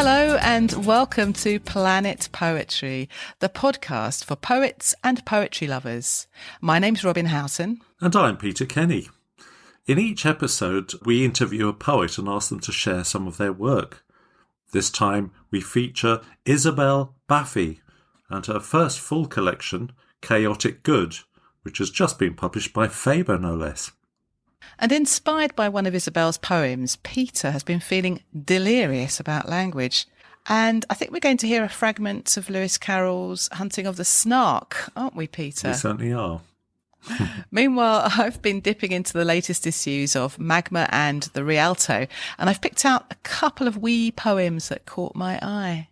Hello and welcome to Planet Poetry, the podcast for poets and poetry lovers. My name's Robin Houghton. And I'm Peter Kenny. In each episode, we interview a poet and ask them to share some of their work. This time, we feature Isabelle Baafi and her first full collection, Chaotic Good, which has just been published by Faber, no less. And inspired by one of Isabelle's poems, Peter has been feeling delirious about language. And I think we're going to hear a fragment of Lewis Carroll's Hunting of the Snark, aren't we, Peter? We certainly are. Meanwhile, I've been dipping into the latest issues of Magma and the Rialto, and I've picked out a couple of wee poems that caught my eye.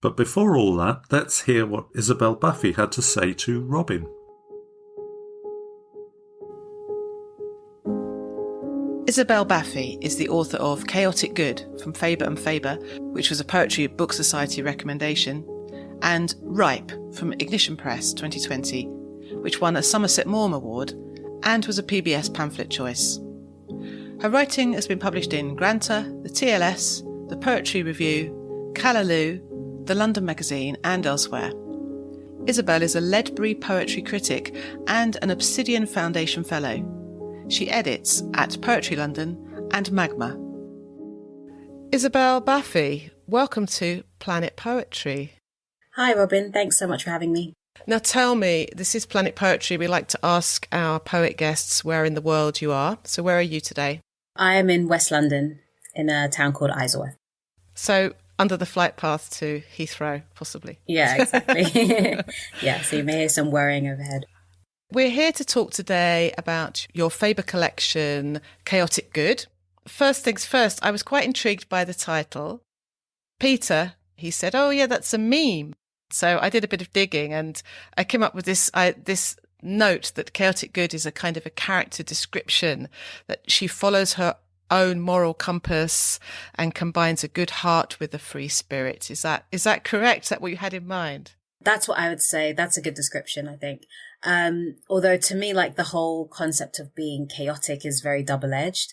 But before all that, let's hear what Isabelle Baafi had to say to Robin. Isabelle Baafi is the author of Chaotic Good from Faber and Faber, which was a Poetry Book Society recommendation, and Ripe from Ignition Press 2020, which won a Somerset Maugham Award and was a PBS pamphlet choice. Her writing has been published in Granta, the TLS, the Poetry Review, Callaloo, the London Magazine and elsewhere. Isabelle is a Ledbury poetry critic and an Obsidian Foundation Fellow. She edits at Poetry London and Magma. Isabelle Baafi, welcome to Planet Poetry. Hi Robin, thanks so much for having me. Now tell me, this is Planet Poetry. We like to ask our poet guests where in the world you are. So where are you today? I am in West London, in a town called Isleworth. So under the flight path to Heathrow, possibly. Yeah, exactly. Yeah, so you may hear some whirring overhead. We're here to talk today about your Faber collection, Chaotic Good. First things first, I was quite intrigued by the title. Peter, he said, oh yeah, that's a meme. So I did a bit of digging and I came up with this note that Chaotic Good is a kind of a character description, that she follows her own moral compass and combines a good heart with a free spirit. Is that correct? Is that what you had in mind? That's what I would say. That's a good description, I think. Although to me, like the whole concept of being chaotic is very double-edged.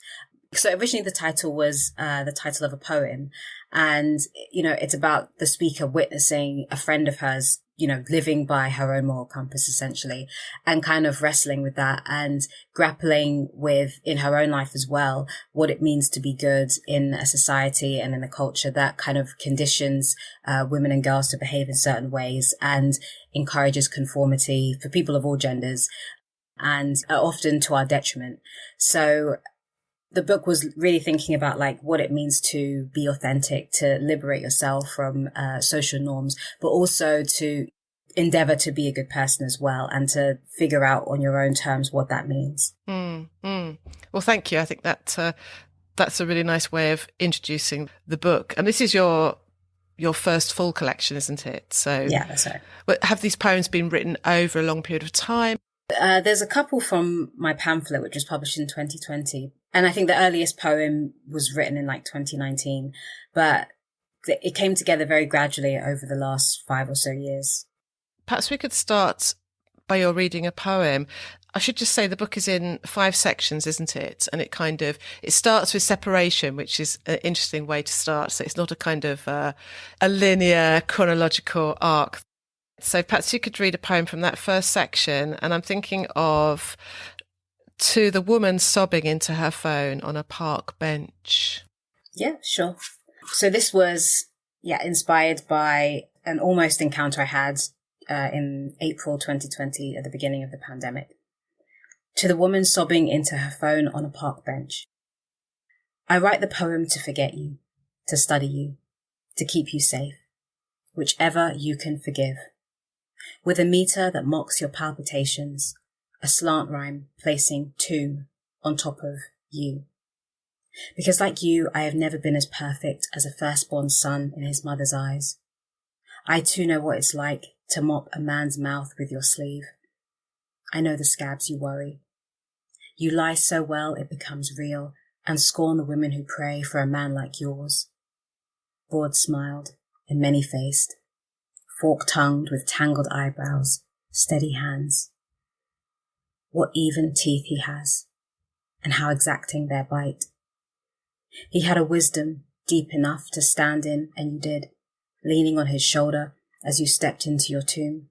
So originally the title was the title of a poem. And, you know, it's about the speaker witnessing a friend of hers, you know, living by her own moral compass, essentially, and kind of wrestling with that and grappling with, in her own life as well, what it means to be good in a society and in a culture that kind of conditions women and girls to behave in certain ways and encourages conformity for people of all genders and often to our detriment. So the book was really thinking about like what it means to be authentic, to liberate yourself from social norms, but also to endeavor to be a good person as well and to figure out on your own terms what that means. Well, thank you. I think that's a really nice way of introducing the book. And this is your first full collection, isn't it? So yeah, that's right. But have these poems been written over a long period of time? There's a couple from my pamphlet, which was published in 2020. And I think the earliest poem was written in like 2019, but it came together very gradually over the last 5 or so years. Perhaps we could start by your reading a poem. I should just say the book is in 5 sections, isn't it? And it starts with separation, which is an interesting way to start. So it's not a kind of a linear chronological arc. So perhaps you could read a poem from that first section. And I'm thinking of To the Woman Sobbing into Her Phone on a Park Bench. Yeah, sure. So this was, inspired by an almost encounter I had in April 2020 at the beginning of the pandemic. To the woman sobbing into her phone on a park bench. I write the poem to forget you, to study you, to keep you safe, whichever you can forgive. With a meter that mocks your palpitations, a slant rhyme placing to on top of you. Because like you, I have never been as perfect as a firstborn son in his mother's eyes. I too know what it's like to mop a man's mouth with your sleeve. I know the scabs you worry. You lie so well it becomes real and scorn the women who pray for a man like yours. Broad-smiled and many-faced, fork-tongued with tangled eyebrows, steady hands. What even teeth he has, and how exacting their bite. He had a wisdom deep enough to stand in, and you did, leaning on his shoulder as you stepped into your tomb.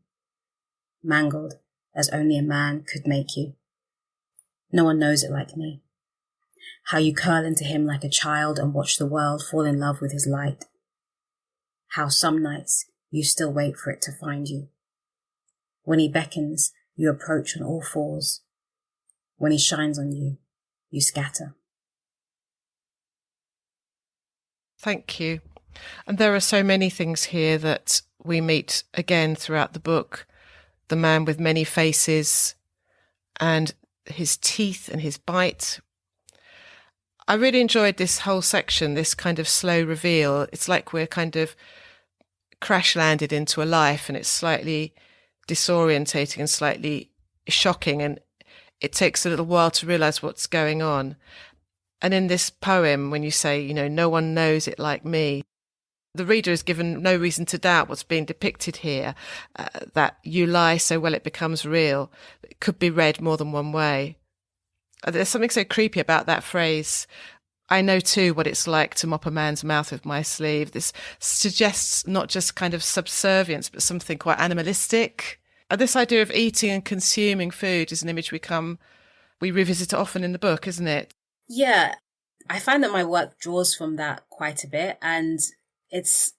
Mangled as only a man could make you. No one knows it like me. How you curl into him like a child and watch the world fall in love with his light. How some nights you still wait for it to find you. When he beckons, you approach on all fours. When he shines on you, you scatter. Thank you. And there are so many things here that we meet again throughout the book. The man with many faces and his teeth and his bite. I really enjoyed this whole section, this kind of slow reveal. It's like we're kind of crash landed into a life, and it's slightly disorientating and slightly shocking, and it takes a little while to realize what's going on. And in this poem, when you say, you know, no one knows it like me, the reader is given no reason to doubt what's being depicted here, that you lie so well it becomes real. It could be read more than one way. There's something so creepy about that phrase. I know too what it's like to mop a man's mouth with my sleeve. This suggests not just kind of subservience, but something quite animalistic. This idea of eating and consuming food is an image we revisit often in the book, isn't it? Yeah, I find that my work draws from that quite a bit, and it's,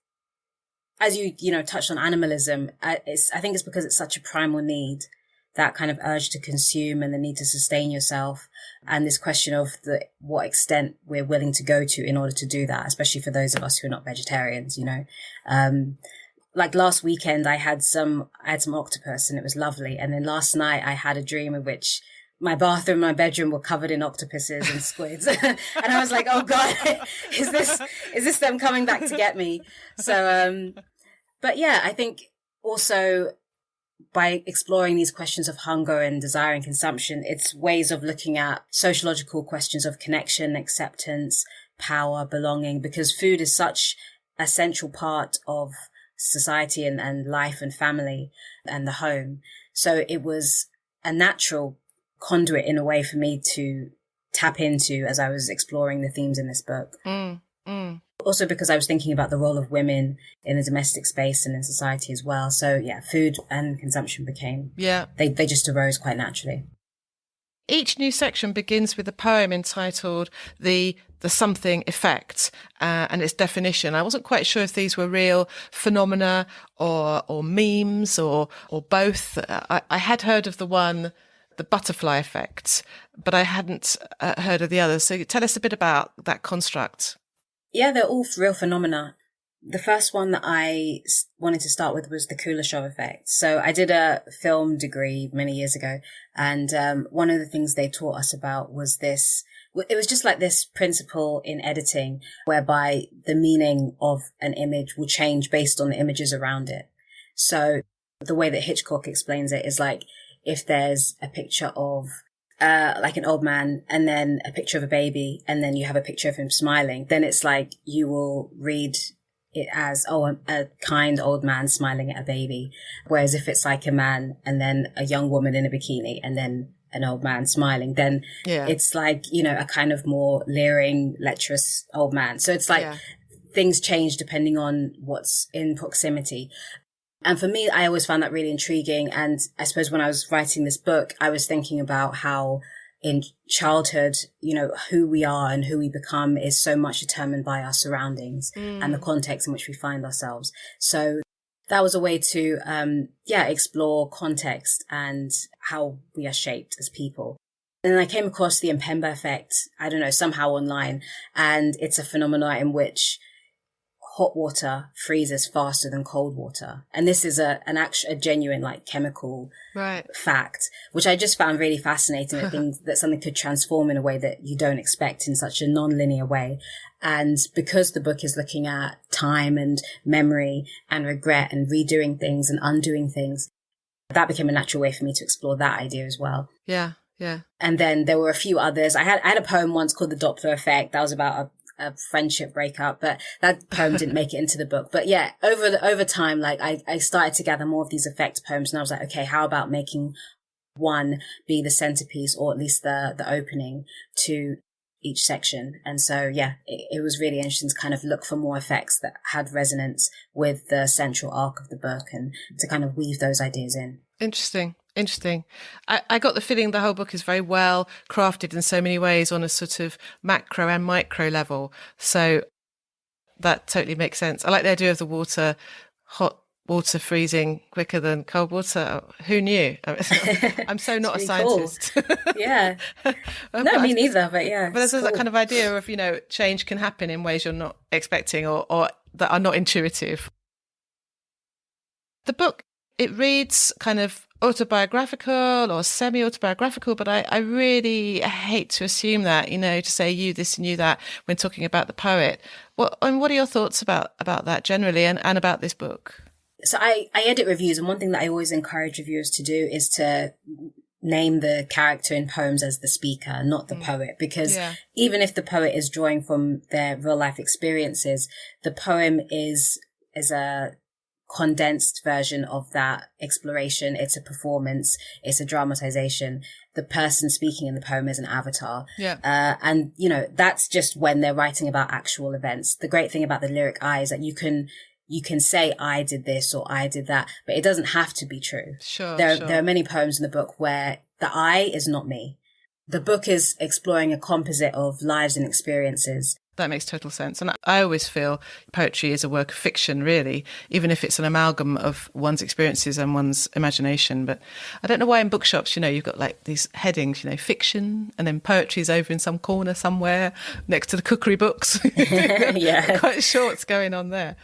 as you touched on animalism, I think it's because it's such a primal need, that kind of urge to consume and the need to sustain yourself, and this question of what extent we're willing to go to in order to do that, especially for those of us who are not vegetarians, like last weekend I had some octopus and it was lovely, and then last night I had a dream in which my bathroom and my bedroom were covered in octopuses and squids. And I was like, oh God, is this them coming back to get me? So, but yeah, I think also by exploring these questions of hunger and desire and consumption, it's ways of looking at sociological questions of connection, acceptance, power, belonging, because food is such a central part of society and life and family and the home. So it was a natural conduit in a way for me to tap into as I was exploring the themes in this book. Also because I was thinking about the role of women in the domestic space and in society as well. So yeah, food and consumption became, they just arose quite naturally. Each new section begins with a poem entitled The Something Effect and its definition. I wasn't quite sure if these were real phenomena or memes or both. I had heard of the one, the butterfly effect, but I hadn't heard of the others. So tell us a bit about that construct. Yeah, they're all real phenomena. The first one that I wanted to start with was the Kuleshov effect. So I did a film degree many years ago, and one of the things they taught us about was this. It was just like this principle in editing whereby the meaning of an image will change based on the images around it. So the way that Hitchcock explains it is like, if there's a picture of like an old man and then a picture of a baby and then you have a picture of him smiling, then it's like you will read it as, a kind old man smiling at a baby. Whereas if it's like a man and then a young woman in a bikini and then an old man smiling, then it's like, a kind of more leering, lecherous old man. So it's like things change depending on what's in proximity. And for me, I always found that really intriguing. And I suppose when I was writing this book, I was thinking about how in childhood, who we are and who we become is so much determined by our surroundings and the context in which we find ourselves. So that was a way to, explore context and how we are shaped as people. And then I came across the Mpemba effect, I don't know, somehow online. And it's a phenomenon in which hot water freezes faster than cold water. And this is a genuine like chemical fact, which I just found really fascinating. I think that something could transform in a way that you don't expect in such a non-linear way. And because the book is looking at time and memory and regret and redoing things and undoing things, that became a natural way for me to explore that idea as well. Yeah, yeah. And then there were a few others. I had a poem once called The Doppler Effect. That was about a friendship breakup, but that poem didn't make it into the book. But yeah, over time, like I started to gather more of these effect poems, and I was like, okay, how about making one be the centerpiece, or at least the opening to, each section. And so, it was really interesting to kind of look for more effects that had resonance with the central arc of the book and to kind of weave those ideas in. Interesting. I got the feeling the whole book is very well crafted in so many ways on a sort of macro and micro level. So that totally makes sense. I like the idea of the water, hot water freezing quicker than cold water. Who knew? I'm so not a scientist. Cool. Yeah. No, me neither, but yeah. But there's that kind of idea of, change can happen in ways you're not expecting or that are not intuitive. The book, it reads kind of autobiographical or semi-autobiographical, but I really hate to assume that, to say you this and you that when talking about the poet. What are your thoughts about that generally and about this book? So I edit reviews, and one thing that I always encourage reviewers to do is to name the character in poems as the speaker, not the poet, because even if the poet is drawing from their real life experiences, the poem is a condensed version of that exploration. It's a performance. It's a dramatization. The person speaking in the poem is an avatar. Yeah. And, that's just when they're writing about actual events. The great thing about the lyric I is that you can say I did this or I did that, but it doesn't have to be true. Sure. There are many poems in the book where the I is not me. The book is exploring a composite of lives and experiences. That makes total sense. And I always feel poetry is a work of fiction, really, even if it's an amalgam of one's experiences and one's imagination. But I don't know why in bookshops, you've got like these headings, fiction, and then poetry is over in some corner somewhere next to the cookery books. Yeah. Quite sure what's going on there.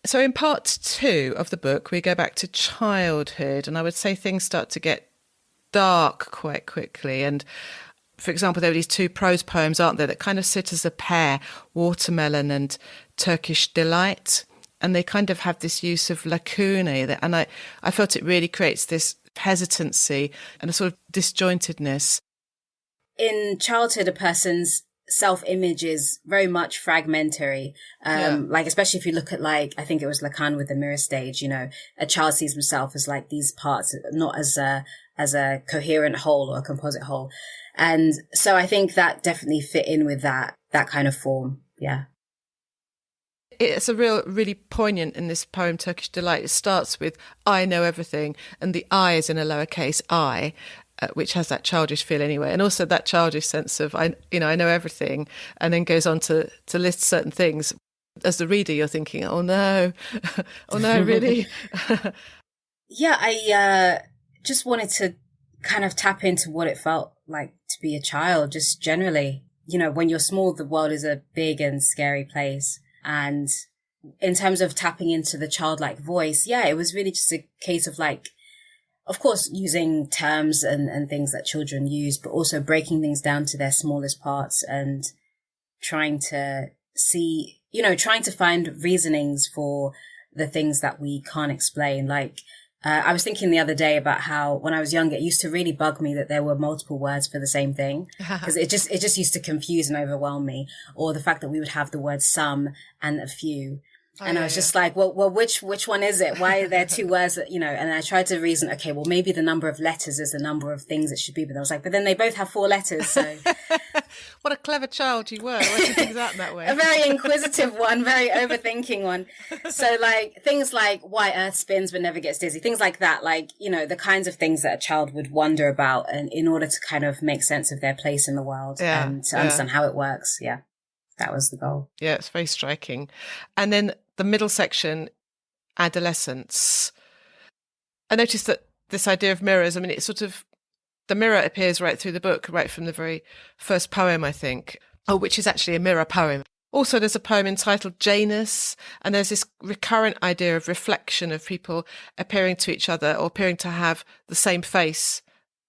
So in part 2 of the book, we go back to childhood, and I would say things start to get dark quite quickly. And for example, there are these 2 prose poems, aren't there, that kind of sit as a pair, Watermelon and Turkish Delight. And they kind of have this use of lacunae. And I felt it really creates this hesitancy and a sort of disjointedness. In childhood, a person's self-image is very much fragmentary. Like, especially if you look at, I think it was Lacan with the mirror stage, a child sees himself as like these parts, not as a coherent whole or a composite whole. And so I think that definitely fit in with that kind of form. Yeah. It's really poignant in this poem, Turkish Delight. It starts with, I know everything, and the I is in a lowercase I, which has that childish feel anyway. And also that childish sense of, I know everything, and then goes on to list certain things. As the reader, you're thinking, oh no, really? Yeah, I just wanted to kind of tap into what it felt like to be a child, just generally. When you're small, the world is a big and scary place. And in terms of tapping into the childlike voice, it was really just a case of of course, using terms and things that children use, but also breaking things down to their smallest parts and trying to see, trying to find reasonings for the things that we can't explain. I was thinking the other day about how when I was younger, it used to really bug me that there were multiple words for the same thing, because it just used to confuse and overwhelm me. Or the fact that we would have the word some and a few. And I was just like, well, which one is it? Why are there 2 words that, and I tried to reason, okay, well, maybe the number of letters is the number of things it should be. But I was like, but then they both have 4 letters. So what a clever child you were, working things out that way. A very inquisitive one, very overthinking one. So things like why Earth spins but never gets dizzy, things like that, the kinds of things that a child would wonder about, and in order to kind of make sense of their place in the world and to understand how it works. Yeah. That was the goal. Yeah, it's very striking. And then the middle section, adolescence. I noticed that this idea of mirrors, it's sort of, the mirror appears right through the book, right from the very first poem, I think, which is actually a mirror poem. Also, there's a poem entitled Janus, and there's this recurrent idea of reflection, of people appearing to each other or appearing to have the same face.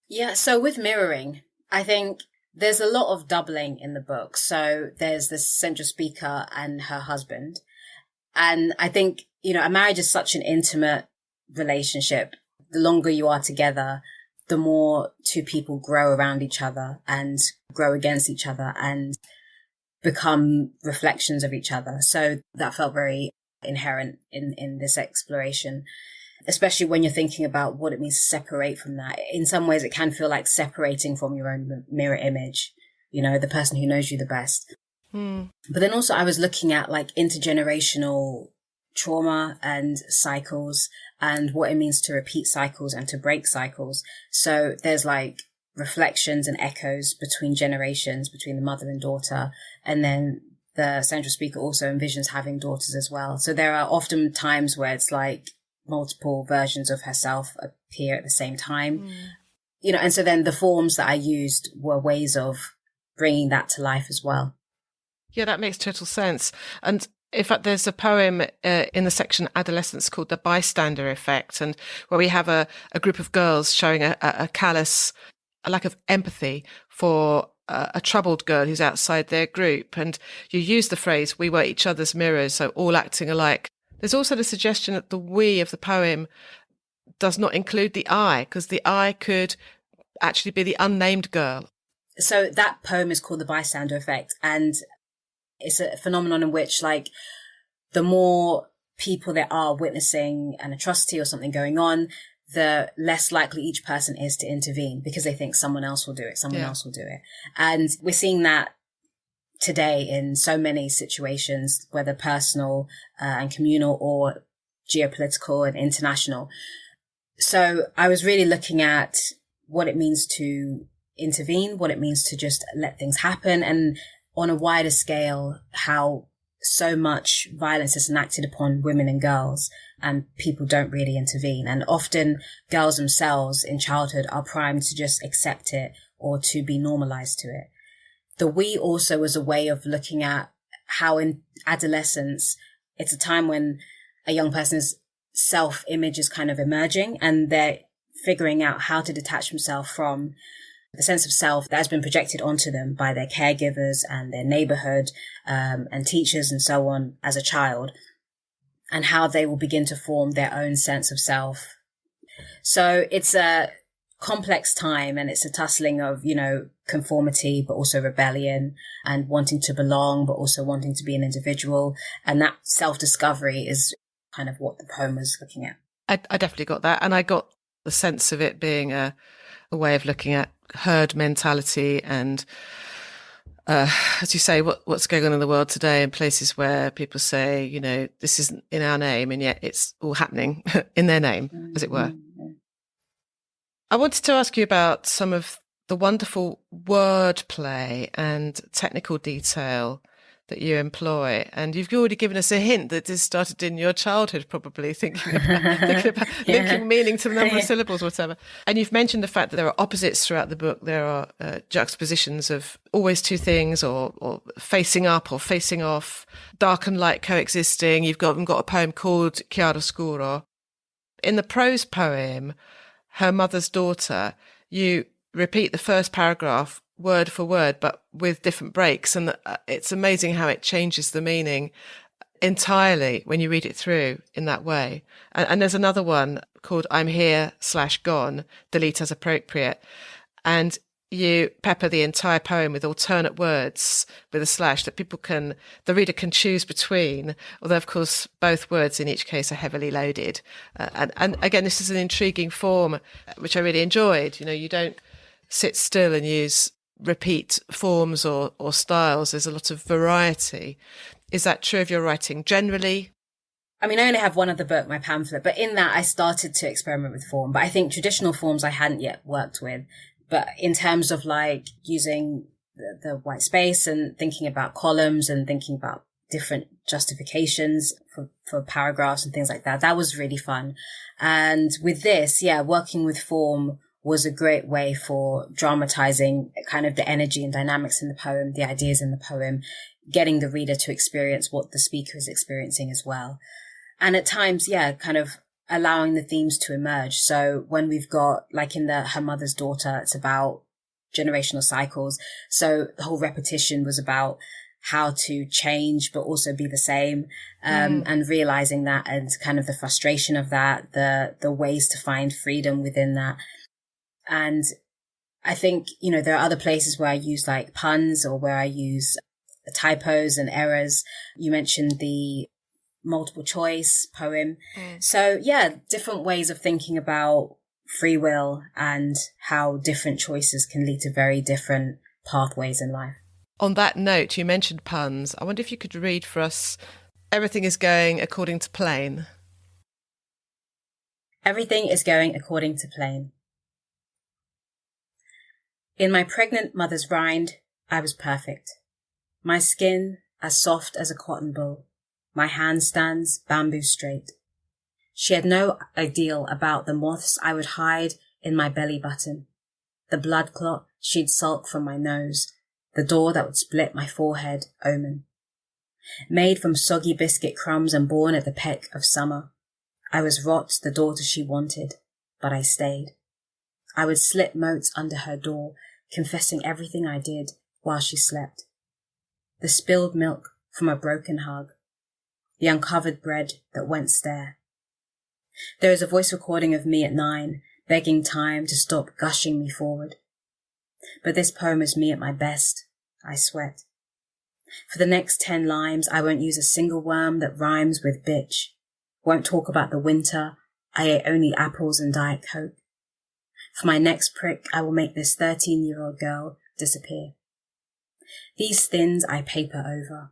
Yeah, so with mirroring, I think there's a lot of doubling in the book. So there's this central speaker and her husband. And I think, a marriage is such an intimate relationship. The longer you are together, the more 2 people grow around each other and grow against each other and become reflections of each other. So that felt very inherent in this exploration, especially when you're thinking about what it means to separate from that. In some ways, it can feel like separating from your own mirror image. the person who knows you the best. But then also I was looking at like intergenerational trauma and cycles and what it means to repeat cycles and to break cycles. So there's like reflections and echoes between generations, between the mother and daughter. And then the central speaker also envisions having daughters as well. So there are often times where it's like multiple versions of herself appear at the same time. And so then the forms that I used were ways of bringing that to life as well. Yeah, that makes total sense. And in fact, there's a poem in the section Adolescence called The Bystander Effect, and where we have a group of girls showing a callous, a lack of empathy for a troubled girl who's outside their group. And you use the phrase, we were each other's mirrors, so all acting alike. There's also the suggestion that the we of the poem does not include the I, because the I could actually be the unnamed girl. So that poem is called The Bystander Effect, and it's a phenomenon in which, like, the more people there are witnessing an atrocity or something going on, the less likely each person is to intervene because they think someone else will do it, else will do it. And we're seeing that today in so many situations, whether personal and communal or geopolitical and international. So I was really looking at what it means to intervene, what it means to just let things happen, and on a wider scale, how so much violence is enacted upon women and girls and people don't really intervene. And often girls themselves in childhood are primed to just accept it or to be normalized to it. The we also was a way of looking at how in adolescence, it's a time when a young person's self-image is kind of emerging and they're figuring out how to detach themselves from the sense of self that has been projected onto them by their caregivers and their neighborhood and teachers and so on as a child, and how they will begin to form their own sense of self. So it's a complex time, and it's a tussling of, conformity, but also rebellion, and wanting to belong, but also wanting to be an individual. And that self-discovery is kind of what the poem was looking at. I definitely got that. And I got the sense of it being a way of looking at herd mentality and, as you say, what's going on in the world today in places where people say, this isn't in our name, and yet it's all happening in their name, as it were. I wanted to ask you about some of the wonderful wordplay and technical detail that you employ. And you've already given us a hint that this started in your childhood, probably thinking about linking meaning to the number of syllables or whatever. And you've mentioned the fact that there are opposites throughout the book. There are juxtapositions of always two things, or facing up or facing off, dark and light coexisting. You've got a poem called Chiaroscuro. In the prose poem, Her Mother's Daughter, you repeat the first paragraph word for word, but with different breaks. And it's amazing how it changes the meaning entirely when you read it through in that way. And there's another one called I'm Here/Gone, delete as appropriate. And you pepper the entire poem with alternate words with a slash that the reader can choose between, although of course both words in each case are heavily loaded. And again, this is an intriguing form, which I really enjoyed. You don't sit still and use repeat forms or styles. There's a lot of variety. Is that true of your writing generally? I mean, I only have one other book, my pamphlet, but in that I started to experiment with form. But I think traditional forms I hadn't yet worked with. But in terms of like using the white space and thinking about columns and thinking about different justifications for paragraphs and things like that, that was really fun. And with this, working with form was a great way for dramatizing kind of the energy and dynamics in the poem, the ideas in the poem, getting the reader to experience what the speaker is experiencing as well. And at times, kind of allowing the themes to emerge. So when we've got, like in Her Mother's Daughter, it's about generational cycles. So the whole repetition was about how to change, but also be the same, and realizing that and kind of the frustration of that, the ways to find freedom within that. And I think, there are other places where I use like puns or where I use typos and errors. You mentioned the multiple choice poem. So different ways of thinking about free will and how different choices can lead to very different pathways in life. On that note, you mentioned puns. I wonder if you could read for us Everything is Going According to Plan. Everything is going according to plan. In my pregnant mother's rind, I was perfect. My skin as soft as a cotton ball, my handstands bamboo straight. She had no ideal about the moths I would hide in my belly button, the blood clot she'd sulk from my nose, the door that would split my forehead omen. Made from soggy biscuit crumbs and born at the peck of summer, I was Rot, the daughter she wanted, but I stayed. I would slit motes under her door, confessing everything I did while she slept. The spilled milk from a broken hug, the uncovered bread that went stale. There is a voice recording of me at 9, begging time to stop gushing me forward. But this poem is me at my best. I sweat. For the next 10 lines, I won't use a single worm that rhymes with bitch. Won't talk about the winter. I ate only apples and Diet Coke. For my next prick, I will make this 13-year-old girl disappear. These thins I paper over.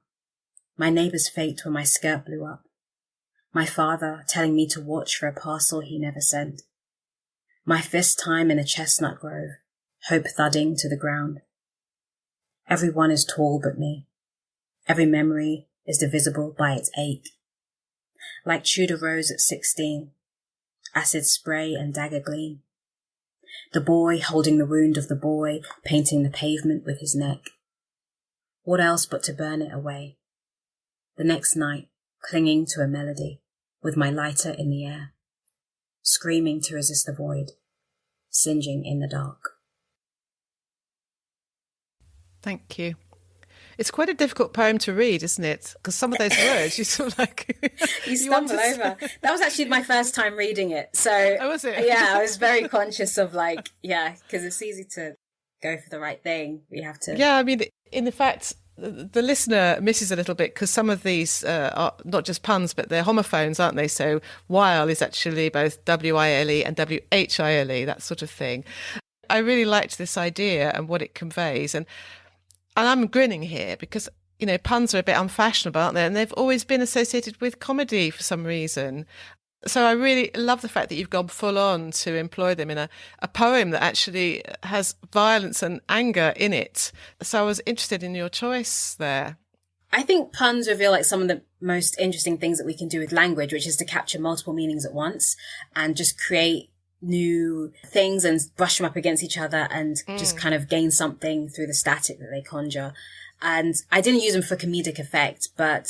My neighbour's fate when my skirt blew up. My father telling me to watch for a parcel he never sent. My fist time in a chestnut grove, hope thudding to the ground. Everyone is tall but me. Every memory is divisible by its ache. Like Tudor Rose at 16, acid spray and dagger gleam. The boy holding the wound of the boy, painting the pavement with his neck. What else but to burn it away? The next night, clinging to a melody, with my lighter in the air, screaming to resist the void, singeing in the dark. Thank you. It's quite a difficult poem to read, isn't it? Because some of those words, you sort of like... you stumble over. That was actually my first time reading it. So, oh, was it? Yeah, I was very conscious of like, because it's easy to go for the right thing. We have to... Yeah, I mean, in fact, the listener misses a little bit because some of these are not just puns, but they're homophones, aren't they? So while is actually both W-I-L-E and W-H-I-L-E, that sort of thing. I really liked this idea and what it conveys. And I'm grinning here because, you know, puns are a bit unfashionable, aren't they? And they've always been associated with comedy for some reason. So I really love the fact that you've gone full on to employ them in a poem that actually has violence and anger in it. So I was interested in your choice there. I think puns reveal like some of the most interesting things that we can do with language, which is to capture multiple meanings at once and just create new things and brush them up against each other and just kind of gain something through the static that they conjure. And I didn't use them for comedic effect, but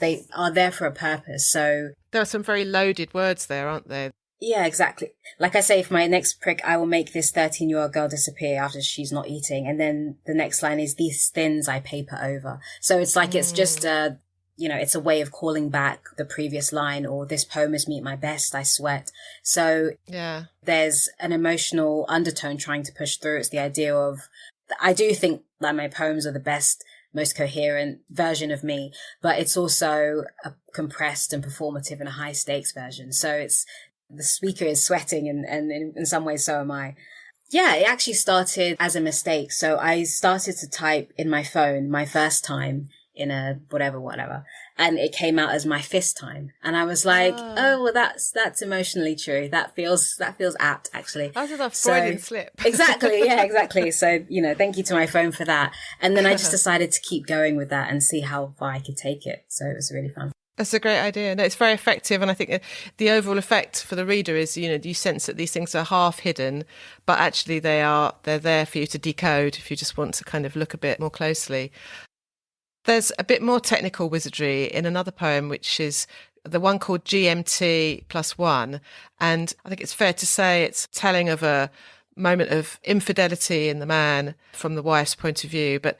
they are there for a purpose. So there are some very loaded words there, aren't there? Yeah, exactly. Like I say, for my next prick, I will make this 13-year-old girl disappear after she's not eating. And then the next line is these thins I paper over. So it's like it's just it's a way of calling back the previous line, or this poem is me at my best, I sweat. So yeah, there's an emotional undertone trying to push through. It's the idea of, I do think that my poems are the best, most coherent version of me, but it's also a compressed and performative and a high stakes version. So it's, the speaker is sweating and in some ways so am I. Yeah, it actually started as a mistake. So I started to type in my phone my first time in a whatever, and it came out as my fist time, and I was like, oh well, that's emotionally true. That feels apt, actually. That was a Freudian slip. Exactly, yeah, exactly. So thank you to my phone for that. And then I just decided to keep going with that and see how far I could take it. So it was really fun. That's a great idea. No, it's very effective, and I think the overall effect for the reader is, you sense that these things are half hidden, but actually they're there for you to decode if you just want to kind of look a bit more closely. There's a bit more technical wizardry in another poem, which is the one called GMT+1. And I think it's fair to say it's telling of a moment of infidelity in the man from the wife's point of view. But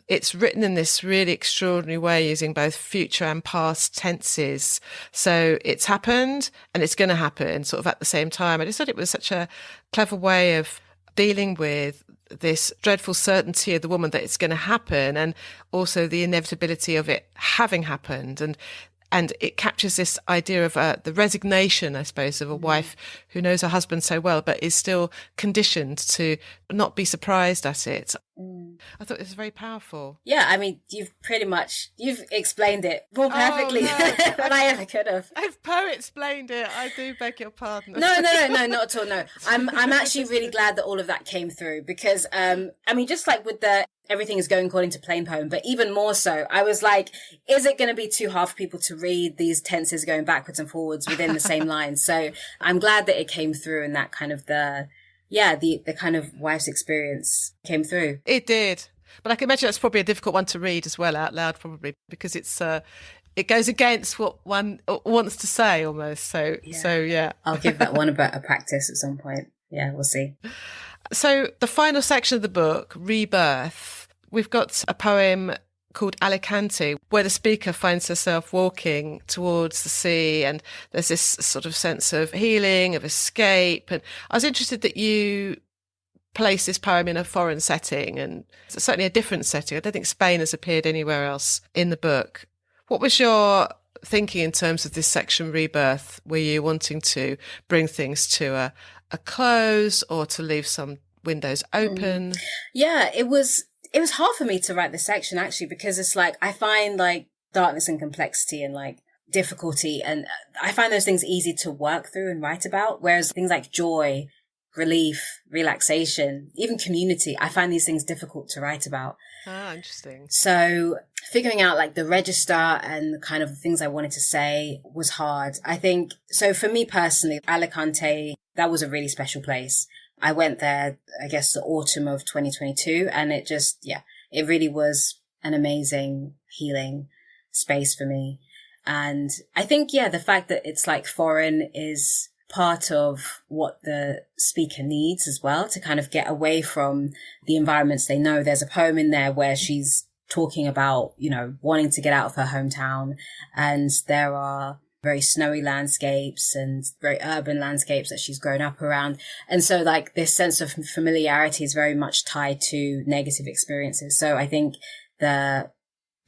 it's written in this really extraordinary way using both future and past tenses. So it's happened and it's going to happen sort of at the same time. I just thought it was such a clever way of dealing with this dreadful certainty of the woman that it's going to happen, and also the inevitability of it having happened. And it captures this idea of the resignation, I suppose, of a wife who knows her husband so well, but is still conditioned to not be surprised at it. I thought it was very powerful. Yeah, I mean, you've explained it more perfectly than I ever could have. If Poe explained it, I do beg your pardon. No, not at all. No, I'm actually really glad that all of that came through because, I mean, just like with the everything is going according to plain poem, but even more so, I was like, is it going to be too hard for people to read these tenses going backwards and forwards within the same line? So I'm glad that it came through and that kind of the kind of wife's experience came through. It did. But I can imagine that's probably a difficult one to read as well out loud, probably, because it goes against what one wants to say almost. So yeah. I'll give that one a practice at some point. Yeah, we'll see. So the final section of the book, Rebirth, we've got a poem called Alicante, where the speaker finds herself walking towards the sea, and there's this sort of sense of healing, of escape. And I was interested that you place this poem in a foreign setting, and it's certainly a different setting. I don't think Spain has appeared anywhere else in the book. What was your thinking in terms of this section, Rebirth? Were you wanting to bring things to a close or to leave some windows open? Yeah, it was hard for me to write this section actually, because it's like I find like darkness and complexity and like difficulty, and I find those things easy to work through and write about, whereas things like joy, relief, relaxation, even community, I find these things difficult to write about. Ah, interesting. So figuring out like the register and the kind of things I wanted to say was hard. I think, so for me personally, Alicante, that was a really special place. I went there, I guess, the autumn of 2022, and it just, it really was an amazing healing space for me. And I think, the fact that it's like foreign is part of what the speaker needs as well, to kind of get away from the environments they know. There's a poem in there where she's talking about, wanting to get out of her hometown, and there are very snowy landscapes and very urban landscapes that she's grown up around. And so like this sense of familiarity is very much tied to negative experiences. So I think the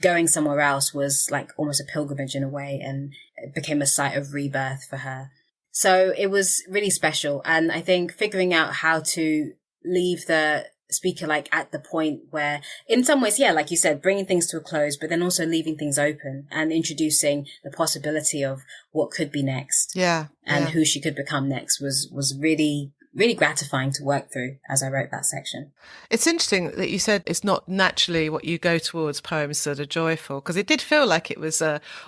going somewhere else was like almost a pilgrimage in a way, and it became a site of rebirth for her. So it was really special. And I think figuring out how to leave the speaker like at the point where, in some ways, like you said, bringing things to a close, but then also leaving things open and introducing the possibility of what could be next. And who she could become next was really, really gratifying to work through as I wrote that section. It's interesting that you said it's not naturally what you go towards poems that are joyful, because it did feel like it was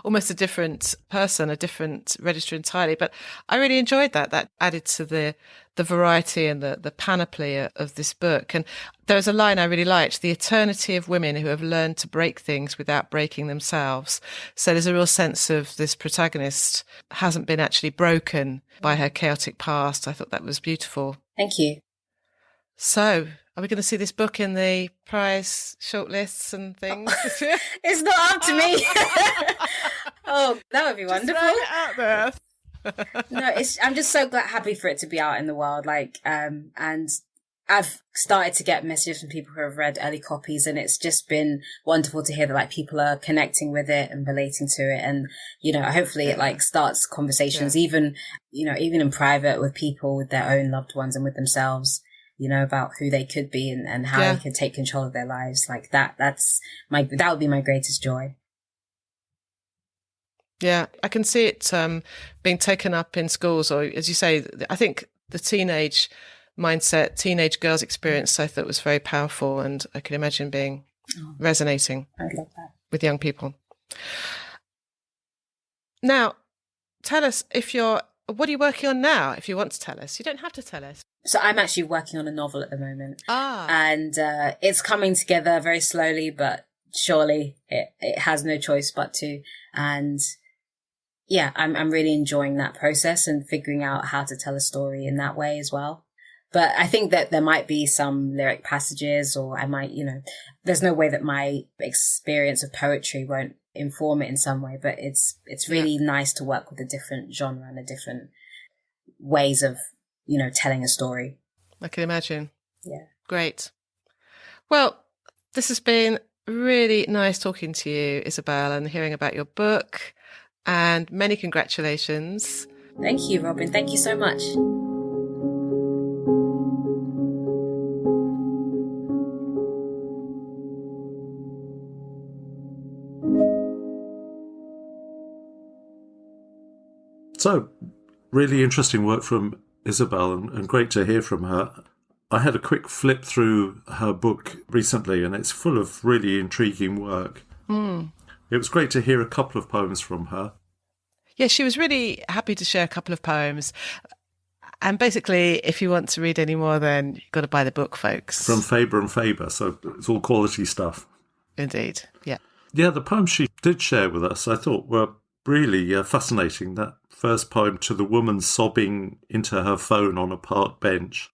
almost a different person, a different register entirely. But I really enjoyed that. That added to the variety and the panoply of this book. And there was a line I really liked: the eternity of women who have learned to break things without breaking themselves. So there's a real sense of this protagonist hasn't been actually broken by her chaotic past. I thought that was beautiful. Thank you. So are we going to see this book in the prize shortlists and things? It's not up to me. Oh, that would be wonderful. Just throw it out there. No, I'm just so happy for it to be out in the world. Like, and I've started to get messages from people who have read early copies, and it's just been wonderful to hear that like people are connecting with it and relating to it. And, hopefully it like starts conversations, even in private with people, with their own loved ones and with themselves, about who they could be and how they could take control of their lives. Like that would be my greatest joy. Yeah, I can see it being taken up in schools, or as you say, I think the teenage mindset, teenage girls' experience, I thought was very powerful, and I can imagine being resonating with young people. Now, tell us what are you working on now? If you want to tell us, you don't have to tell us. So I'm actually working on a novel at the moment, and it's coming together very slowly, but surely it has no choice but to. And I'm really enjoying that process and figuring out how to tell a story in that way as well. But I think that there might be some lyric passages, or I might, there's no way that my experience of poetry won't inform it in some way, but it's really nice to work with a different genre and a different ways of, telling a story. I can imagine. Yeah. Great. Well, this has been really nice talking to you, Isabelle, and hearing about your book, and many congratulations. Thank you, Robin. Thank you so much. So, really interesting work from Isabelle, and great to hear from her. I had a quick flip through her book recently, and it's full of really intriguing work. It was great to hear a couple of poems from her. Yeah, she was really happy to share a couple of poems. And basically, if you want to read any more, then you've got to buy the book, folks. From Faber and Faber, so it's all quality stuff. Indeed, yeah. Yeah, the poems she did share with us, I thought, were really fascinating. That first poem, To the Woman Sobbing into Her Phone on a Park Bench,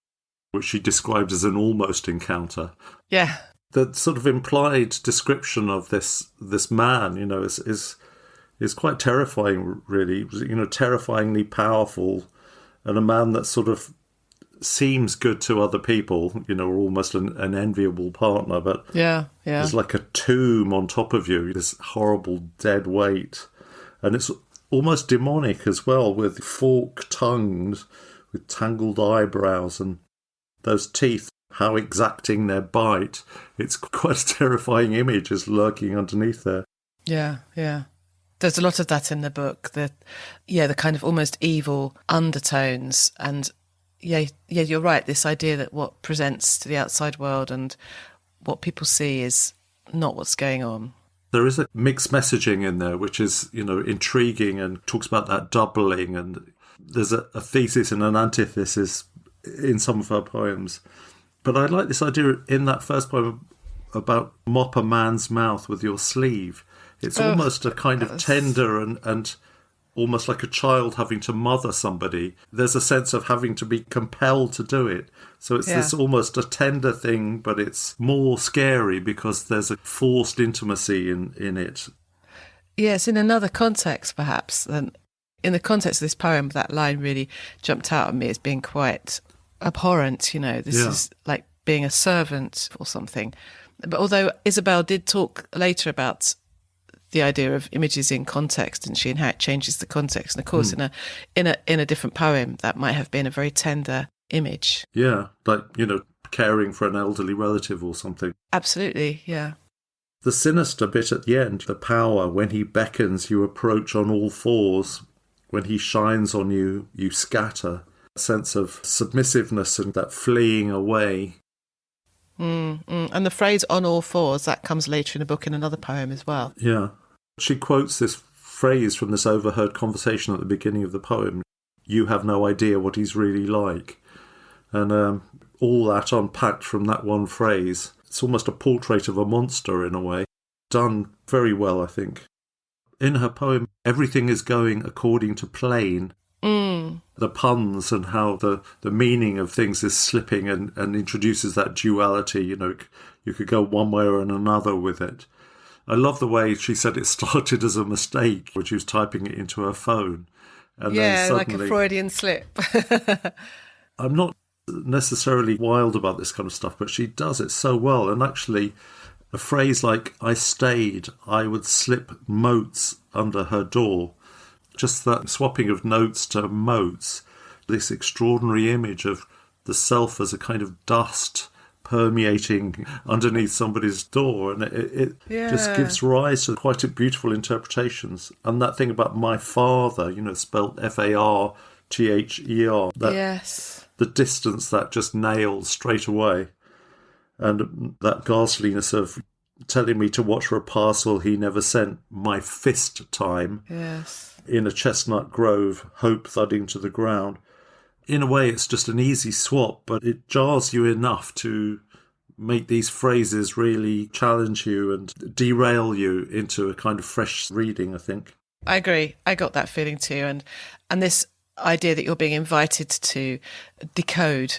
which she described as an almost encounter. Yeah. The sort of implied description of this man, is quite terrifying, really. Terrifyingly powerful, and a man that sort of seems good to other people, or almost an enviable partner, but there's like a tomb on top of you, this horrible dead weight. And it's almost demonic as well, with forked tongues, with tangled eyebrows, and those teeth, how exacting their bite. It's quite a terrifying image is lurking underneath there. Yeah, yeah. There's a lot of that in the book. The kind of almost evil undertones. And yeah, you're right. This idea that what presents to the outside world and what people see is not what's going on. There is a mixed messaging in there, which is, intriguing and talks about that doubling. And there's a thesis and an antithesis in some of her poems. But I like this idea in that first poem about mop a man's mouth with your sleeve. It's almost a kind of tender and almost like a child having to mother somebody. There's a sense of having to be compelled to do it. So it's this almost a tender thing, but it's more scary because there's a forced intimacy in it. Yes, in another context, perhaps. And in the context of this poem, that line really jumped out at me as being quite abhorrent. This is like being a servant or something. But although Isabelle did talk later about the idea of images in context, didn't she, and how it changes the context. And of course, in a different poem, that might have been a very tender image. Yeah, like, caring for an elderly relative or something. Absolutely, yeah. The sinister bit at the end, the power, when he beckons, you approach on all fours. When he shines on you, you scatter. A sense of submissiveness and that fleeing away. And the phrase on all fours, that comes later in the book in another poem as well. Yeah. She quotes this phrase from this overheard conversation at the beginning of the poem. You have no idea what he's really like. And all that unpacked from that one phrase. It's almost a portrait of a monster in a way. Done very well, I think. In her poem, everything is going according to plan. The puns and how the meaning of things is slipping and introduces that duality. You could go one way or another with it. I love the way she said it started as a mistake when she was typing it into her phone. And then suddenly, like a Freudian slip. I'm not necessarily wild about this kind of stuff, but she does it so well. And actually, a phrase like, I stayed, I would slip motes under her door. Just that swapping of notes to motes, this extraordinary image of the self as a kind of dust permeating underneath somebody's door, and it just gives rise to quite a beautiful interpretations. And that thing about my father, spelt Farther, the distance that just nails straight away, and that ghastliness of telling me to watch for a parcel he never sent, my fist time. Yes. In a chestnut grove, hope thudding to the ground. In a way, it's just an easy swap, but it jars you enough to make these phrases really challenge you and derail you into a kind of fresh reading, I think. I agree. I got that feeling too. And this idea that you're being invited to decode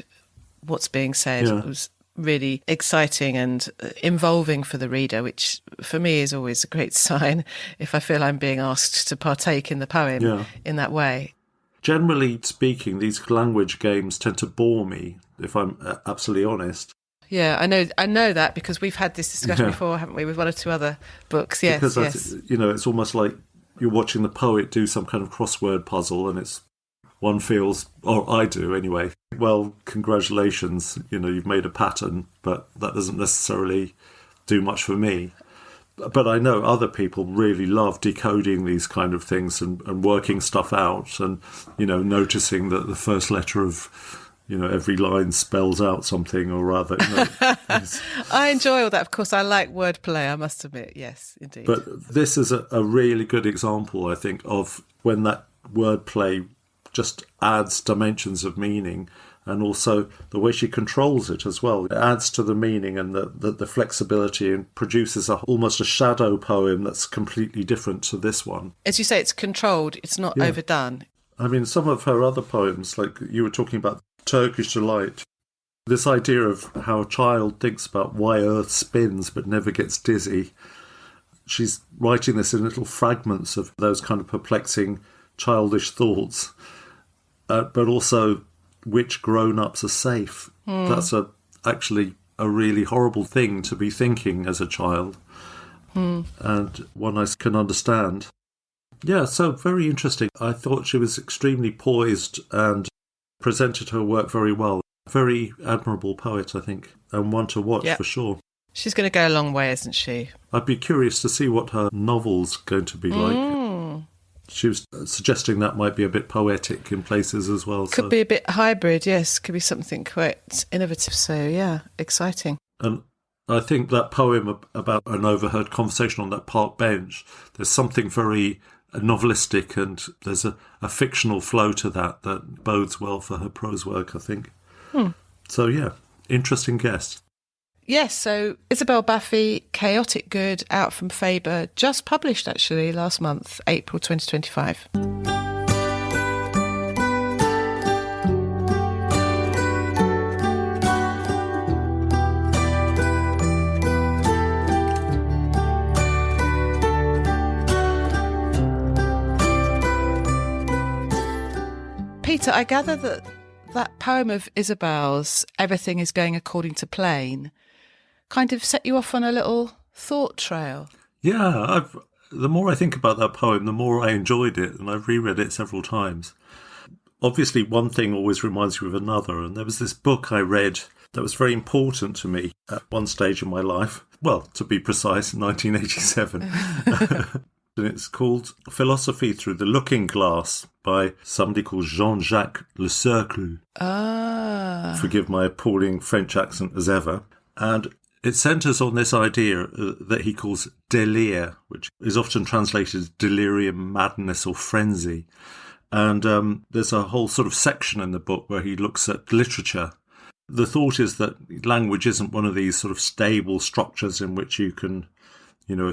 what's being said was really exciting and involving for the reader, which for me is always a great sign if I feel I'm being asked to partake in the poem in that way. Generally speaking, these language games tend to bore me, if I'm absolutely honest. Yeah, I know that because we've had this discussion before, haven't we, with one or two other books. Yes, because it's almost like you're watching the poet do some kind of crossword puzzle, and one feels, or I do anyway, well, congratulations, you've made a pattern, but that doesn't necessarily do much for me. But I know other people really love decoding these kind of things and working stuff out and, noticing that the first letter of, every line spells out something or other. I enjoy all that. Of course, I like wordplay, I must admit. Yes, indeed. But this is a really good example, I think, of when that wordplay just adds dimensions of meaning, and also the way she controls it as well. It adds to the meaning and the flexibility, and produces almost a shadow poem that's completely different to this one. As you say, it's controlled, it's not overdone. I mean, some of her other poems, like you were talking about Turkish Delight, this idea of how a child thinks about why Earth spins but never gets dizzy. She's writing this in little fragments of those kind of perplexing childish thoughts, but also which grown-ups are safe. That's actually a really horrible thing to be thinking as a child, and one I can understand. Yeah, so very interesting. I thought she was extremely poised and presented her work very well. Very admirable poet, I think, and one to watch for sure. She's going to go a long way, isn't she? I'd be curious to see what her novel's going to be like. She was suggesting that might be a bit poetic in places as well. Could be a bit hybrid, yes. Could be something quite innovative. So, yeah, exciting. And I think that poem about an overheard conversation on that park bench, there's something very novelistic, and there's a fictional flow to that bodes well for her prose work, I think. So, yeah, interesting guest. Yes, so Isabelle Baafi, Chaotic Good, out from Faber, just published actually last month, April 2025. Peter, I gather that poem of Isabel's, Everything is Going According to Plan, kind of set you off on a little thought trail. Yeah, the more I think about that poem, the more I enjoyed it, and I've reread it several times. Obviously, one thing always reminds you of another, and there was this book I read that was very important to me at one stage in my life. Well, to be precise, 1987. And it's called Philosophy Through the Looking Glass by somebody called Jean-Jacques Le Cercle. Forgive my appalling French accent as ever. And it centres on this idea that he calls délire, which is often translated as delirium, madness or frenzy. And there's a whole sort of section in the book where he looks at literature. The thought is that language isn't one of these sort of stable structures in which you can,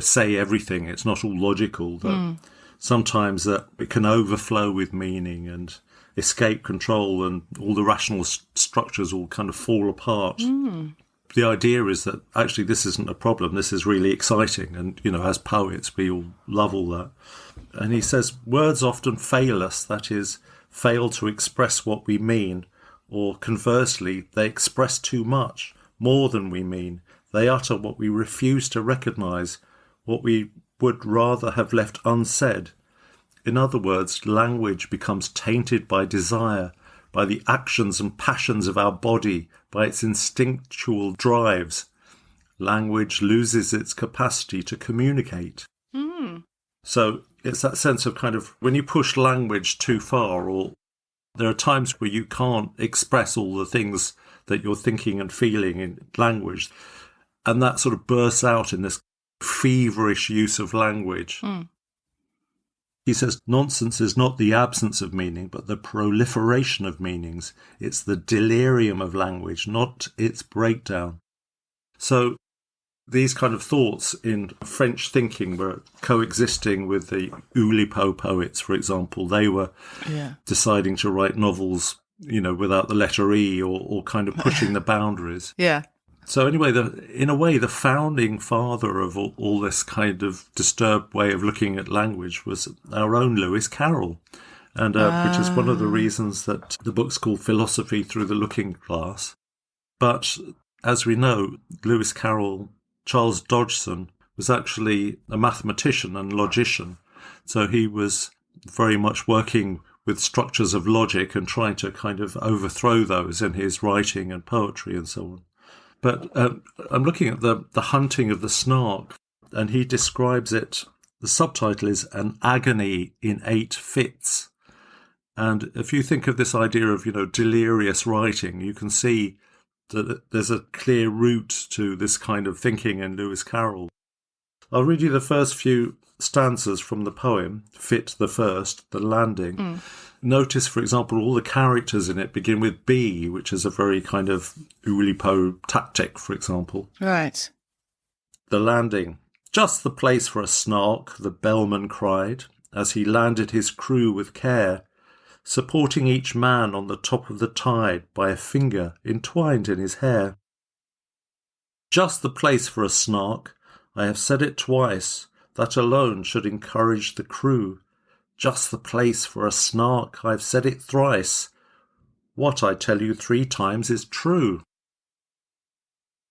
say everything. It's not all logical. That sometimes that it can overflow with meaning and escape control, and all the rational structures all kind of fall apart. The idea is that actually this isn't a problem. This is really exciting. And, as poets, we all love all that. And he says, words often fail us, that is, fail to express what we mean, or conversely, they express too much, more than we mean. They utter what we refuse to recognise, what we would rather have left unsaid. In other words, language becomes tainted by desire, by the actions and passions of our body, by its instinctual drives. Language loses its capacity to communicate. So it's that sense of kind of when you push language too far, or there are times where you can't express all the things that you're thinking and feeling in language, and that sort of bursts out in this feverish use of language. He says, nonsense is not the absence of meaning, but the proliferation of meanings. It's the delirium of language, not its breakdown. So these kind of thoughts in French thinking were coexisting with the Oulipo poets, for example. They were deciding to write novels, without the letter E, or kind of pushing the boundaries. So anyway, in a way, the founding father of all this kind of disturbed way of looking at language was our own Lewis Carroll, and which is one of the reasons that the book's called Philosophy Through the Looking Glass. But as we know, Lewis Carroll, Charles Dodgson, was actually a mathematician and logician. So he was very much working with structures of logic and trying to kind of overthrow those in his writing and poetry and so on. But I'm looking at the hunting of the snark. and he describes it. The subtitle is An Agony in 8 Fits. And if you think of this idea of, delirious writing, you can see that there's a clear root to this kind of thinking in Lewis Carroll. I'll read you the first few stanzas from the poem, Fit the First, The Landing. Notice, for example, all the characters in it begin with B, which is a very kind of Oulipo tactic, for example. Right. The Landing. Just the place for a snark, the bellman cried, as he landed his crew with care, supporting each man on the top of the tide by a finger entwined in his hair. Just the place for a snark, I have said it twice, that alone should encourage the crew. Just the place for a snark, I've said it thrice. What I tell you 3 times is true.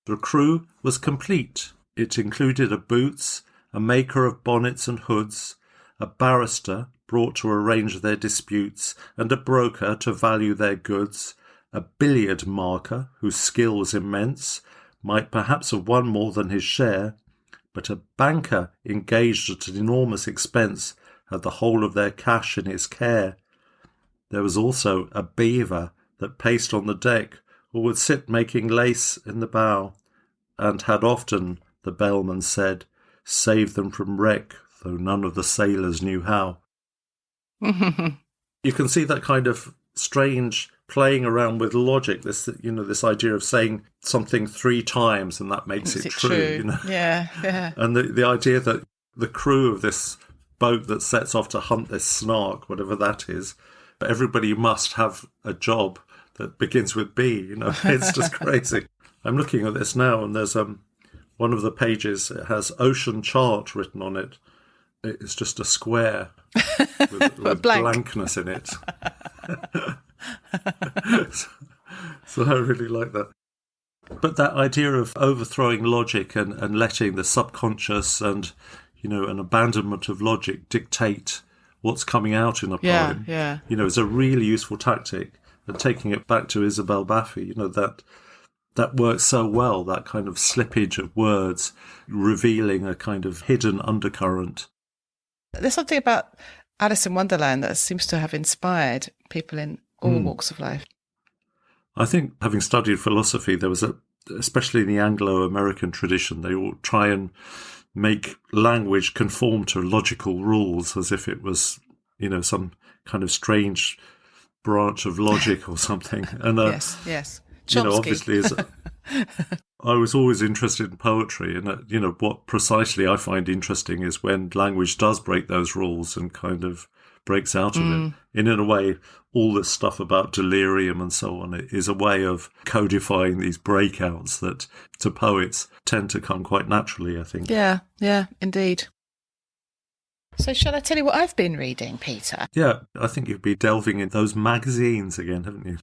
The crew was complete. It included a boots, a maker of bonnets and hoods, a barrister brought to arrange their disputes, and a broker to value their goods, a billiard marker whose skill was immense, might perhaps have won more than his share, but a banker engaged at an enormous expense had the whole of their cash in his care. There was also a beaver that paced on the deck, or would sit making lace in the bow, and had often, the bellman said, saved them from wreck, though none of the sailors knew how. You can see that kind of strange playing around with logic, this idea of saying something 3 times and that makes it true. Yeah. And the idea that the crew of this boat that sets off to hunt this snark, whatever that is, everybody must have a job that begins with B. It's just crazy. I'm looking at this now, and there's one of the pages, it has ocean chart written on it. It's just a square with blankness in it. So I really like that. But that idea of overthrowing logic and letting the subconscious and, an abandonment of logic dictate what's coming out in a poem, is a really useful tactic. And taking it back to Isabelle Baafi, that works so well, that kind of slippage of words, revealing a kind of hidden undercurrent. There's something about Alice in Wonderland that seems to have inspired people in all walks of life. I think, having studied philosophy, there was especially in the Anglo-American tradition, they all try and make language conform to logical rules as if it was, some kind of strange branch of logic or something. And yes. Obviously, I was always interested in poetry, and what precisely I find interesting is when language does break those rules and kind of breaks out of it. And in a way, all this stuff about delirium and so on is a way of codifying these breakouts that to poets tend to come quite naturally, I think. Yeah, indeed. So shall I tell you what I've been reading, Peter? Yeah, I think you've been delving in those magazines again, haven't you?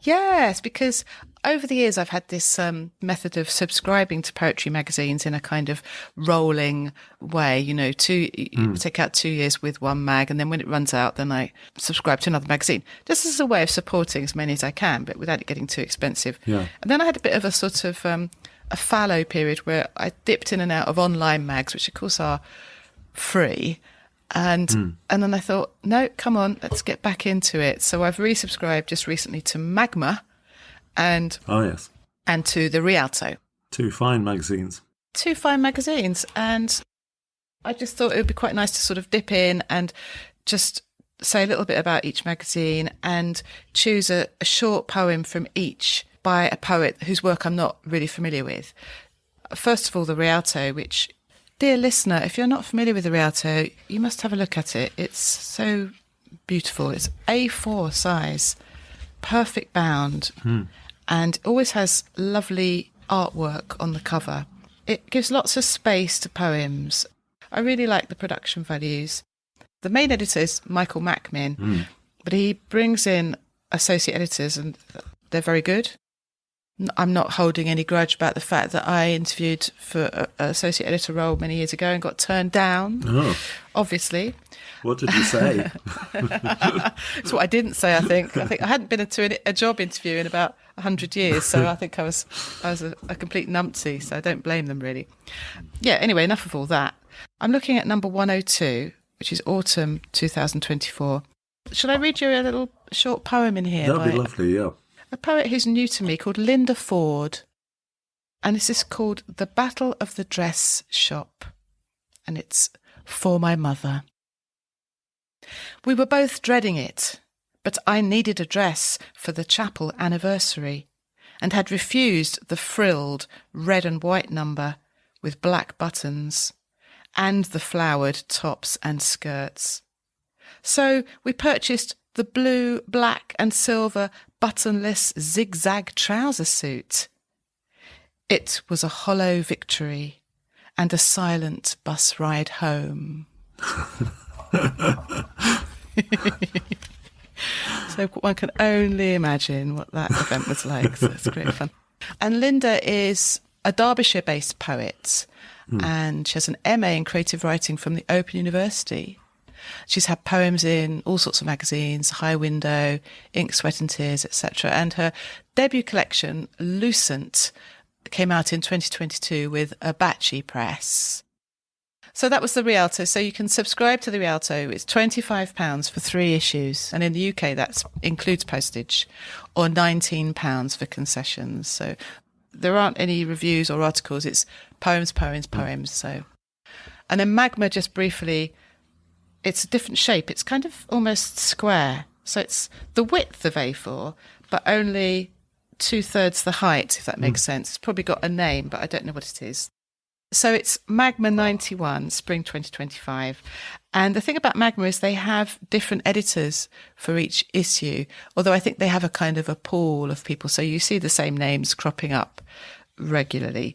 Yes, because over the years I've had this method of subscribing to poetry magazines in a kind of rolling way. You take out 2 years with one mag, and then when it runs out, then I subscribe to another magazine. Just as a way of supporting as many as I can, but without it getting too expensive. Yeah. And then I had a bit of a sort of a fallow period where I dipped in and out of online mags, which of course are free. And then I thought, no, come on, let's get back into it. So I've resubscribed just recently to Magma and to the Rialto. 2 fine magazines. 2 fine magazines. And I just thought it would be quite nice to sort of dip in and just say a little bit about each magazine and choose a short poem from each by a poet whose work I'm not really familiar with. First of all, the Rialto, which... Dear listener, if you're not familiar with the Rialto, you must have a look at it. It's so beautiful. It's A4 size, perfect bound, and always has lovely artwork on the cover. It gives lots of space to poems. I really like the production values. The main editor is Michael Macmin, but he brings in associate editors and they're very good. I'm not holding any grudge about the fact that I interviewed for an associate editor role many years ago and got turned down, obviously. What did you say? It's what I didn't say, I think. I hadn't been to a job interview in about 100 years, so I think I was a complete numpty, so I don't blame them, really. Yeah, anyway, enough of all that. I'm looking at number 102, which is autumn 2024. Should I read you a little short poem in here? That'd be lovely, yeah. A poet who's new to me called Linda Ford. And this is called The Battle of the Dress Shop. And it's for my mother. We were both dreading it, but I needed a dress for the chapel anniversary and had refused the frilled red and white number with black buttons and the flowered tops and skirts. So we purchased the blue, black and silver buttonless zigzag trouser suit. It was a hollow victory and a silent bus ride home. So one can only imagine what that event was like. So it's great fun. And Linda is a Derbyshire-based poet, and she has an MA in creative writing from the Open University. She's had poems in all sorts of magazines, High Window, Ink, Sweat and Tears, etc. And her debut collection, Lucent, came out in 2022 with Abachi Press. So that was the Rialto. So you can subscribe to the Rialto. It's £25 for 3 issues. And in the UK, that includes postage, or £19 for concessions. So there aren't any reviews or articles. It's poems. So, and then Magma, just briefly, it's a different shape. It's kind of almost square. So it's the width of A4, but only 2/3 the height, if that makes sense. It's probably got a name, but I don't know what it is. So it's Magma 91, spring 2025. And the thing about Magma is they have different editors for each issue, although I think they have a kind of a pool of people. So you see the same names cropping up regularly.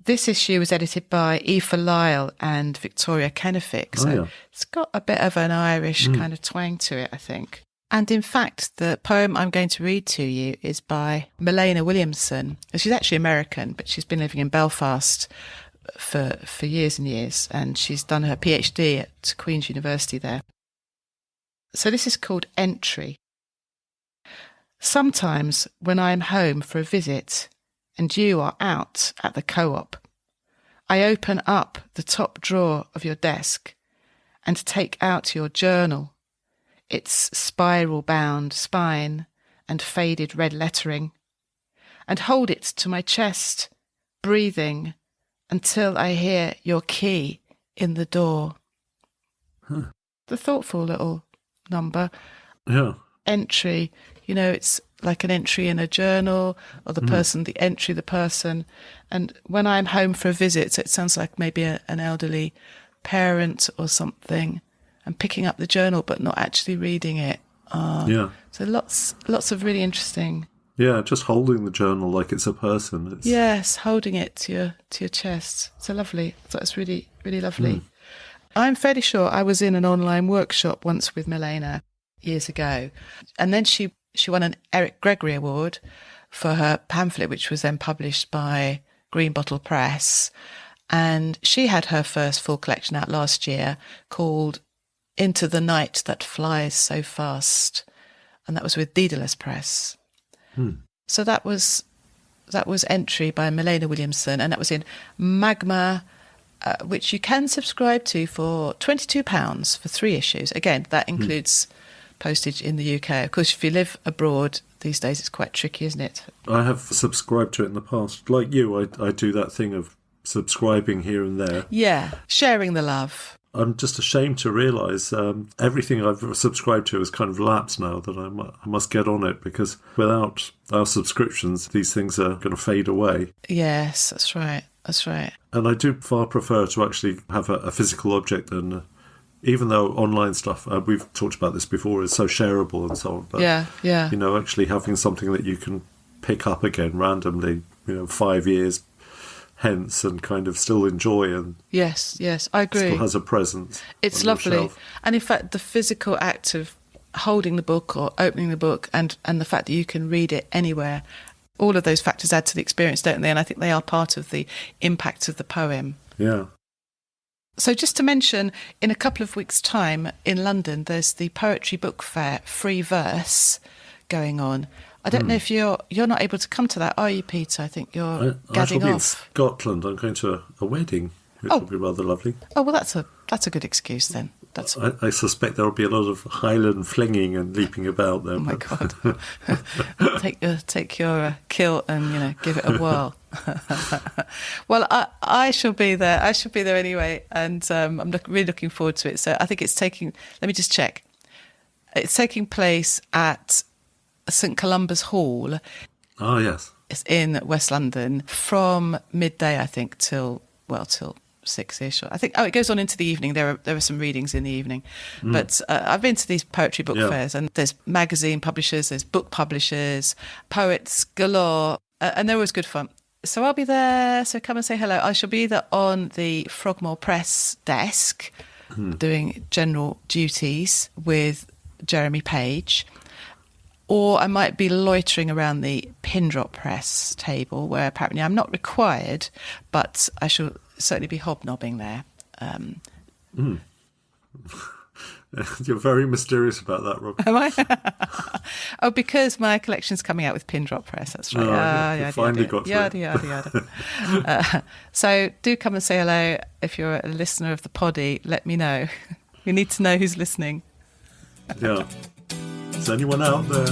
This issue was edited by Aoife Lyle and Victoria Kennefic. So it's got a bit of an Irish kind of twang to it, I think. And in fact, the poem I'm going to read to you is by Milena Williamson. She's actually American, but she's been living in Belfast for years and years, and she's done her PhD at Queen's University there. So this is called Entry. Sometimes when I am home for a visit and you are out at the co-op, I open up the top drawer of your desk and take out your journal, its spiral-bound spine and faded red lettering, and hold it to my chest, breathing, until I hear your key in the door. The thoughtful little number. Yeah. Entry, it's like an entry in a journal, or the person, the entry, the person. And when I'm home for a visit, so it sounds like maybe an elderly parent or something, and picking up the journal but not actually reading it. So lots of really interesting. Yeah, just holding the journal like it's a person. Yes, holding it to your chest. So lovely. So it's really, really lovely. I'm fairly sure I was in an online workshop once with Milena years ago. And then she won an Eric Gregory Award for her pamphlet, which was then published by Green Bottle Press. And she had her first full collection out last year called Into the Night That Flies So Fast. And that was with Daedalus Press. So that was Entry by Milena Williamson, and that was in Magma, which you can subscribe to for £22 for 3 issues. Again, that includes postage in the UK. Of course, if you live abroad these days, it's quite tricky, isn't it? I have subscribed to it in the past. Like you, I do that thing of subscribing here and there. Yeah, sharing the love. I'm just ashamed to realise everything I've subscribed to has kind of lapsed now, that I must get on it, because without our subscriptions, these things are going to fade away. Yes, that's right. And I do far prefer to actually have a physical object than, even though online stuff, we've talked about this before, is so shareable and so on. But, actually having something that you can pick up again randomly, 5 years hence, and kind of still enjoy, and yes, I agree. Still has a presence. It's lovely, and in fact, the physical act of holding the book or opening the book, and the fact that you can read it anywhere, All of those factors add to the experience, don't they? And I think they are part of the impact of the poem. Yeah. So just to mention, in a couple of weeks' time in London, there's the Poetry Book Fair Free Verse going on. I don't know if you're not able to come to that, are you, Peter? I think you're I shall gadding be in off. Scotland. I'm going to a wedding, which will be rather lovely. Oh, well, that's a good excuse then. I suspect there will be a lot of Highland flinging and leaping about there. Oh my God! take your kilt and give it a whirl. Well, I shall be there. I shall be there anyway, and I'm really looking forward to it. So I think it's taking. Let me just check. It's taking place at St Columba's Hall. Oh yes. It's in West London from midday, I think, till 6ish. I think it goes on into the evening. There are some readings in the evening, but I've been to these poetry book fairs, and there's magazine publishers, there's book publishers, poets galore, and they're always good fun. So I'll be there. So come and say hello. I shall be either on the Frogmore Press desk doing general duties with Jeremy Page, or I might be loitering around the Pin Drop Press table, where apparently I'm not required, but I shall certainly be hobnobbing there. You're very mysterious about that, Rob. Am I? Oh, because my collection's coming out with Pin Drop Press. That's right. You finally got to it. Yada. So do come and say hello. If you're a listener of the poddy, let me know. We need to know who's listening. Yeah. Is anyone out there?